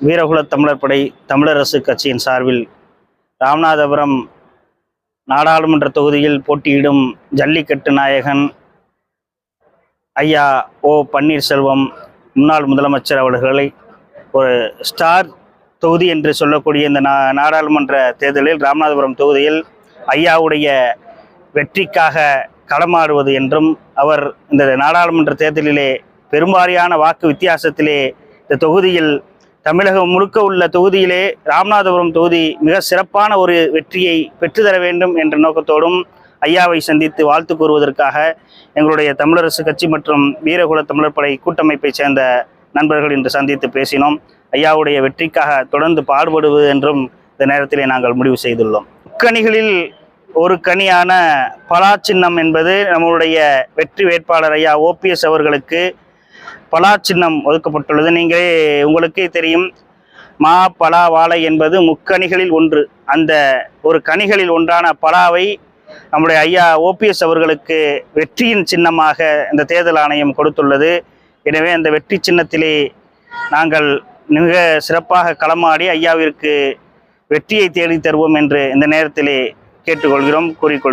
வீரகுலத் தமிழர் படை தமிழரசு கட்சியின் சார்பில் ராமநாதபுரம் நாடாளுமன்ற தொகுதியில் போட்டியிடும் ஜல்லிக்கட்டு நாயகன் ஐயா ஓ பன்னீர்செல்வம் முன்னாள் முதலமைச்சர் அவர்களை ஒரு ஸ்டார் தொகுதி என்று சொல்லக்கூடிய இந்த நாடாளுமன்ற தேர்தலில் ராமநாதபுரம் தொகுதியில் ஐயாவுடைய வெற்றிக்காக களமாடுவது என்றும் அவர் இந்த நாடாளுமன்ற தேர்தலிலே பெரும்பாரியான வாக்கு வித்தியாசத்திலே இந்த தொகுதியில் தமிழகம் முழுக்க உள்ள தொகுதியிலே ராமநாதபுரம் தொகுதி மிக சிறப்பான ஒரு வெற்றியை பெற்றுத்தர வேண்டும் என்ற நோக்கத்தோடும் ஐயாவை சந்தித்து வாழ்த்து கூறுவதற்காக எங்களுடைய தமிழரசு கட்சி மற்றும் வீரகுல தமிழர் படை கூட்டமைப்பை சேர்ந்த நண்பர்கள் இன்று சந்தித்து பேசினோம். ஐயாவுடைய வெற்றிக்காக தொடர்ந்து பாடுபடுவது என்றும் இந்த நேரத்திலே நாங்கள் முடிவு செய்துள்ளோம். முக்கணிகளில் ஒரு கனியான பலா சின்னம் என்பது நம்முடைய வெற்றி வேட்பாளர் ஐயா ஓபிஎஸ் அவர்களுக்கு பலா சின்னம் ஒதுக்கப்பட்டுள்ளது. உங்களுக்கே தெரியும், மா பலா வாழை என்பது முக்கணிகளில் ஒன்று. அந்த ஒரு கனிகளில் ஒன்றான பலாவை நம்முடைய ஐயா ஓபிஎஸ் அவர்களுக்கு வெற்றியின் சின்னமாக இந்த தேர்தல் ஆணையம் கொடுத்துள்ளது. எனவே அந்த வெற்றி சின்னத்திலே நாங்கள் மிக சிறப்பாக களமாடி ஐயாவிற்கு வெற்றியை தேடி தருவோம் என்று இந்த நேரத்திலே கேட்டுக்கொள்கிறோம், கூறிக்கொள்கிறோம்.